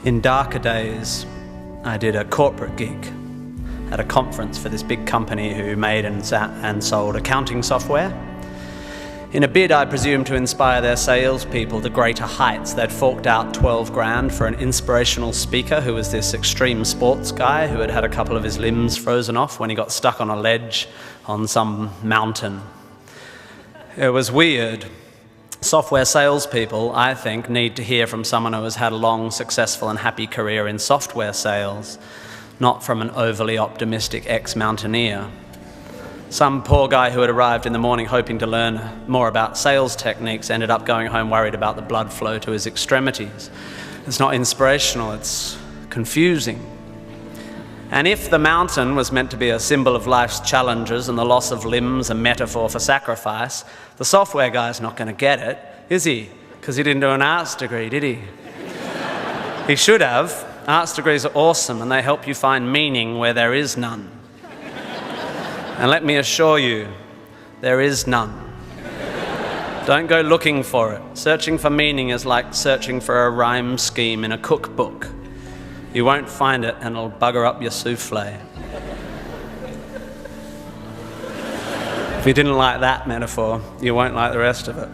In darker days, I did a corporate gig at a conference for this big company who made and sold accounting software. In a bid, I presume, to inspire their salespeople to greater heights, they'd forked out 12 grand for an inspirational speaker who was this extreme sports guy who had had a couple of his limbs frozen off when he got stuck on a ledge on some mountain. It was weird. Software salespeople, I think, need to hear from someone who has had a long, successful and happy career in software sales, not from an overly optimistic ex-mountaineer. Some poor guy who had arrived in the morning hoping to learn more about sales techniques ended up going home worried about the blood flow to his extremities. It's not inspirational, it's confusing. And if the mountain was meant to be a symbol of life's challenges and the loss of limbs a metaphor for sacrifice, the software guy's not going to get it, is he? Because he didn't do an arts degree, did he? He should have. Arts degrees are awesome and they help you find meaning where there is none. And let me assure you, there is none. Don't go looking for it. Searching for meaning is like searching for a rhyme scheme in a cookbook. You won't find it and it'll bugger up your souffle. If you didn't like that metaphor, you won't like the rest of it.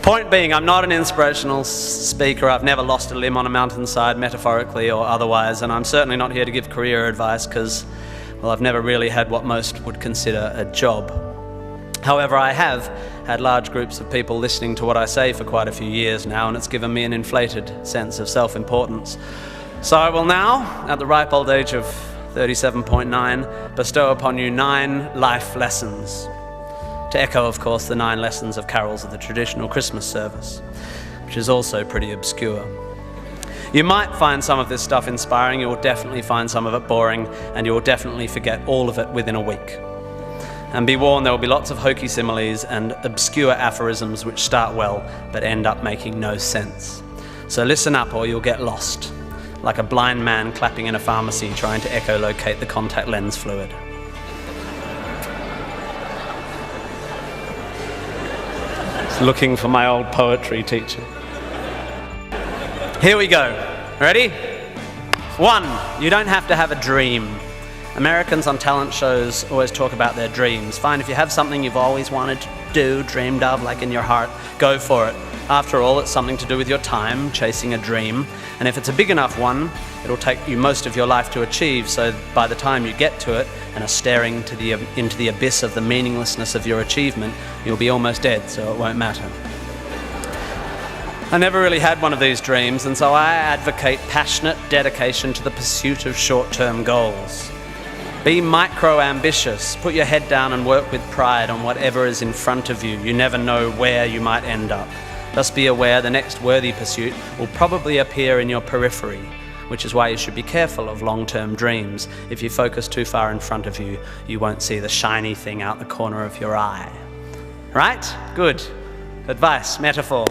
Point being, I'm not an inspirational speaker. I've never lost a limb on a mountainside, metaphorically or otherwise, and I'm certainly not here to give career advice because, well, I've never really had what most would consider a job. However, I have had large groups of people listening to what I say for quite a few years now, and it's given me an inflated sense of self-importance. So I will now, at the ripe old age of 37.9, bestow upon you 9 life lessons. To echo, of course, the 9 lessons of carols of the traditional Christmas service, which is also pretty obscure. You might find some of this stuff inspiring, you will definitely find some of it boring, and you will definitely forget all of it within a week. And be warned, there will be lots of hokey similes and obscure aphorisms which start well but end up making no sense. So listen up or you'll get lost, like a blind man clapping in a pharmacy trying to echolocate the contact lens fluid. Looking for my old poetry teacher. Here we go. Ready? 1, you don't have to have a dream. Americans on talent shows always talk about their dreams. Fine, if you have something you've always wanted to do, dreamed of, like in your heart, go for it. After all, it's something to do with your time, chasing a dream. And if it's a big enough one, it'll take you most of your life to achieve, so by the time you get to it and are staring into the abyss of the meaninglessness of your achievement, you'll be almost dead, so it won't matter. I never really had one of these dreams, and so I advocate passionate dedication to the pursuit of short-term goals. Be micro-ambitious, put your head down and work with pride on whatever is in front of you. You never know where you might end up. Just be aware the next worthy pursuit will probably appear in your periphery, which is why you should be careful of long-term dreams. If you focus too far in front of you, you won't see the shiny thing out the corner of your eye. Right? Good. Advice, metaphor.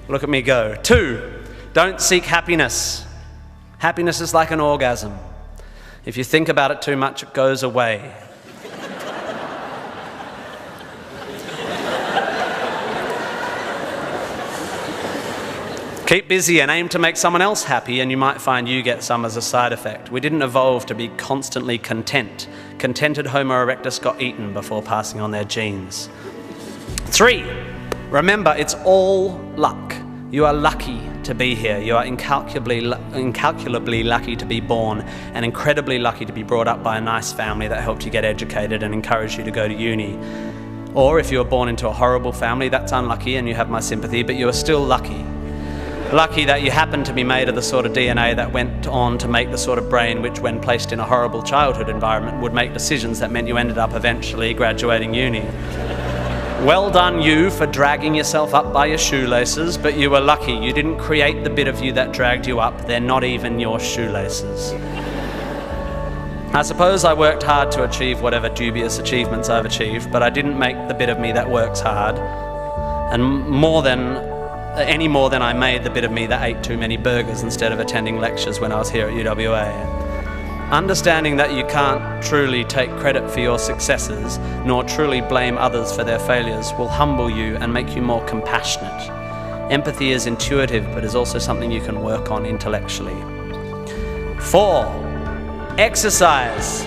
Look at me go. 2, don't seek happiness. Happiness is like an orgasm. If you think about it too much, it goes away. Keep busy and aim to make someone else happy, and you might find you get some as a side effect. We didn't evolve to be constantly content. Contented Homo erectus got eaten before passing on their genes. 3, remember, it's all luck. You are lucky to be here. You are incalculably lucky to be born, and incredibly lucky to be brought up by a nice family that helped you get educated and encouraged you to go to uni. Or if you were born into a horrible family, that's unlucky and you have my sympathy, but you are still lucky. Lucky that you happen to be made of the sort of DNA that went on to make the sort of brain which, when placed in a horrible childhood environment, would make decisions that meant you ended up eventually graduating uni. Well done you for dragging yourself up by your shoelaces, but you were lucky. You didn't create the bit of you that dragged you up. They're not even your shoelaces. I suppose I worked hard to achieve whatever dubious achievements I've achieved, but I didn't make the bit of me that works hard. And any more than I made the bit of me that ate too many burgers instead of attending lectures when I was here at UWA. Understanding that you can't truly take credit for your successes, nor truly blame others for their failures, will humble you and make you more compassionate. Empathy is intuitive, but is also something you can work on intellectually. 4. Exercise.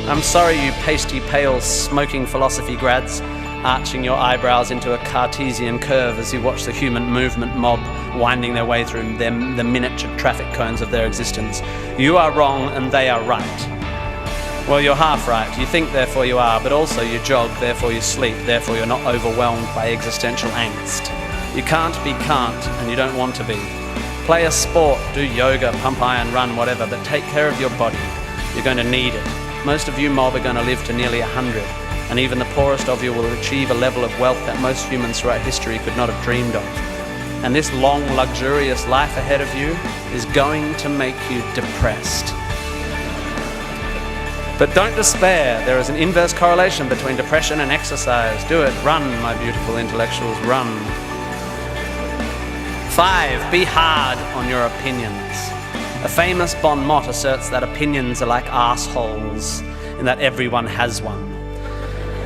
I'm sorry, you pasty, pale, smoking philosophy grads, arching your eyebrows into a Cartesian curve as you watch the human movement mob winding their way through the miniature traffic cones of their existence. You are wrong and they are right. Well, you're half right. You think, therefore you are, but also you jog, therefore you sleep, therefore you're not overwhelmed by existential angst. You can't be can't, and you don't want to be. Play a sport, do yoga, pump iron, run, whatever, but take care of your body. You're going to need it. Most of you mob are going to live to nearly 100, and even the poorest of you will achieve a level of wealth that most humans throughout history could not have dreamed of. And this long, luxurious life ahead of you is going to make you depressed. But don't despair. There is an inverse correlation between depression and exercise. Do it. Run, my beautiful intellectuals, run. 5. Be hard on your opinions. A famous bon mot asserts that opinions are like arseholes, and that everyone has one.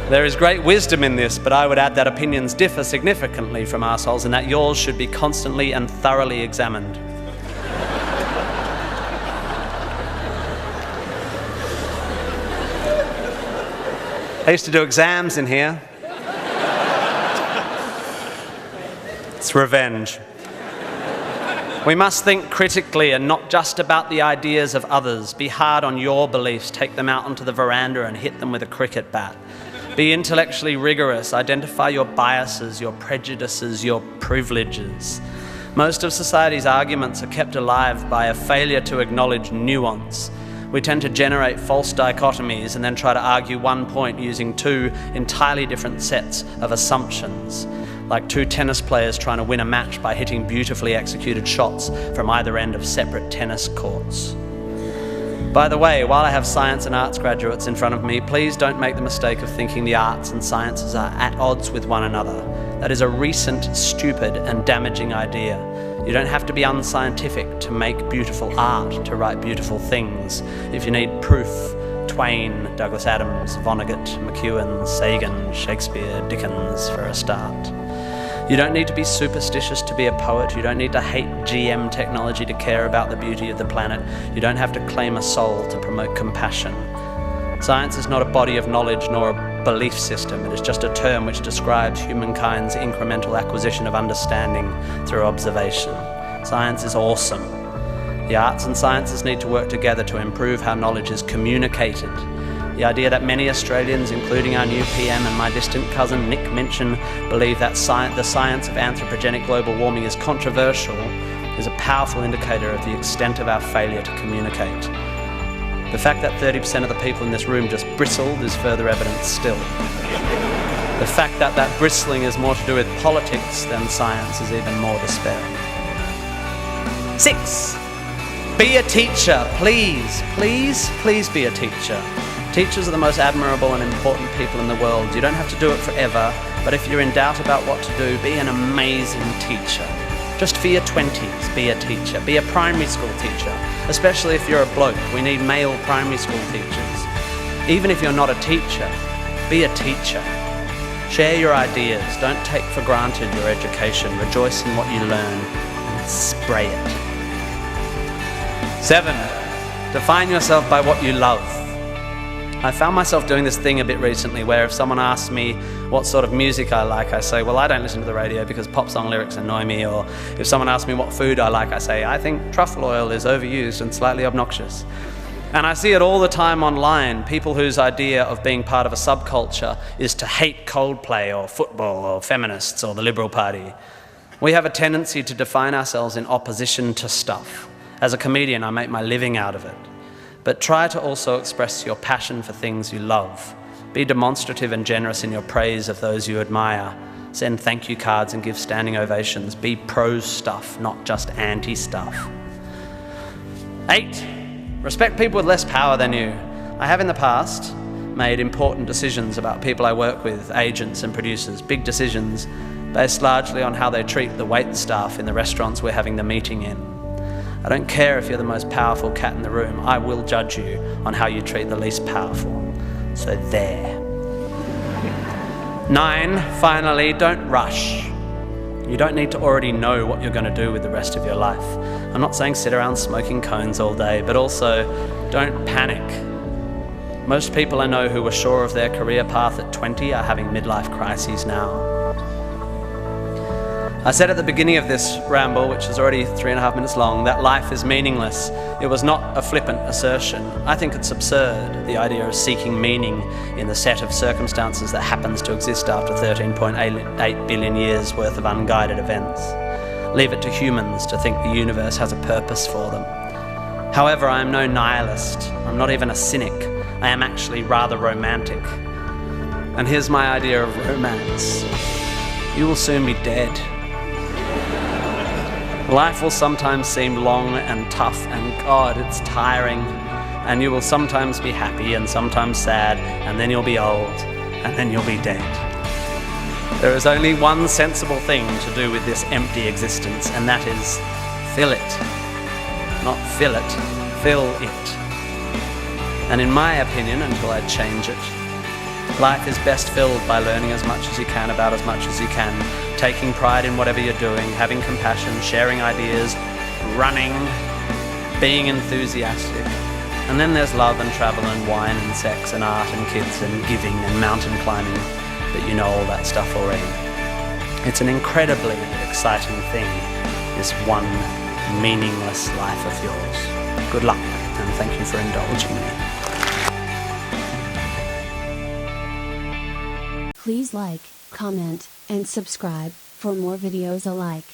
There is great wisdom in this, but I would add that opinions differ significantly from arseholes, and that yours should be constantly and thoroughly examined. I used to do exams in here. It's revenge. We must think critically and not just about the ideas of others. Be hard on your beliefs. Take them out onto the veranda and hit them with a cricket bat. Be intellectually rigorous. Identify your biases, your prejudices, your privileges. Most of society's arguments are kept alive by a failure to acknowledge nuance. We tend to generate false dichotomies and then try to argue one point using two entirely different sets of assumptions, like two tennis players trying to win a match by hitting beautifully executed shots from either end of separate tennis courts. By the way, while I have science and arts graduates in front of me, please don't make the mistake of thinking the arts and sciences are at odds with one another. That is a recent, stupid, and damaging idea. You don't have to be unscientific to make beautiful art, to write beautiful things. If you need proof, Twain, Douglas Adams, Vonnegut, McEwen, Sagan, Shakespeare, Dickens for a start. You don't need to be superstitious to be a poet. You don't need to hate GM technology to care about the beauty of the planet. You don't have to claim a soul to promote compassion. Science is not a body of knowledge nor a belief system. It is just a term which describes humankind's incremental acquisition of understanding through observation. Science is awesome. The arts and sciences need to work together to improve how knowledge is communicated. The idea that many Australians, including our new PM and my distant cousin Nick Minchin, believe that the science of anthropogenic global warming is controversial is a powerful indicator of the extent of our failure to communicate. The fact that 30% of the people in this room just bristled is further evidence still. The fact that that bristling is more to do with politics than science is even more despairing. 6. Be a teacher. Please, please, please be a teacher. Teachers are the most admirable and important people in the world. You don't have to do it forever, but if you're in doubt about what to do, be an amazing teacher. Just for your 20s, be a teacher. Be a primary school teacher, especially if you're a bloke. We need male primary school teachers. Even if you're not a teacher, be a teacher. Share your ideas. Don't take for granted your education. Rejoice in what you learn and spray it. 7. Define yourself by what you love. I found myself doing this thing a bit recently where if someone asks me what sort of music I like, I say, well, I don't listen to the radio because pop song lyrics annoy me. Or if someone asks me what food I like, I say, I think truffle oil is overused and slightly obnoxious. And I see it all the time online, people whose idea of being part of a subculture is to hate Coldplay or football or feminists or the Liberal Party. We have a tendency to define ourselves in opposition to stuff. As a comedian, I make my living out of it. But try to also express your passion for things you love. Be demonstrative and generous in your praise of those you admire. Send thank you cards and give standing ovations. Be pro stuff, not just anti stuff. 8. Respect people with less power than you. I have in the past made important decisions about people I work with, agents and producers, big decisions based largely on how they treat the wait staff in the restaurants we're having the meeting in. I don't care if you're the most powerful cat in the room. I will judge you on how you treat the least powerful. So there. 9, finally, don't rush. You don't need to already know what you're going to do with the rest of your life. I'm not saying sit around smoking cones all day, but also don't panic. Most people I know who were sure of their career path at 20 are having midlife crises now. I said at the beginning of this ramble, which is already 3.5 minutes long, that life is meaningless. It was not a flippant assertion. I think it's absurd, the idea of seeking meaning in the set of circumstances that happens to exist after 13.8 billion years worth of unguided events. Leave it to humans to think the universe has a purpose for them. However, I am no nihilist. I'm not even a cynic. I am actually rather romantic. And here's my idea of romance. You will soon be dead. Life will sometimes seem long and tough, and God, it's tiring. And you will sometimes be happy and sometimes sad, and then you'll be old, and then you'll be dead. There is only one sensible thing to do with this empty existence, and that is fill it. Not fill it, fill it. And in my opinion, until I change it, life is best filled by learning as much as you can about as much as you can, taking pride in whatever you're doing, having compassion, sharing ideas, running, being enthusiastic. And then there's love and travel and wine and sex and art and kids and giving and mountain climbing, but you know all that stuff already. It's an incredibly exciting thing, this one meaningless life of yours. Good luck, and thank you for indulging me. Please like, comment, and subscribe for more videos alike.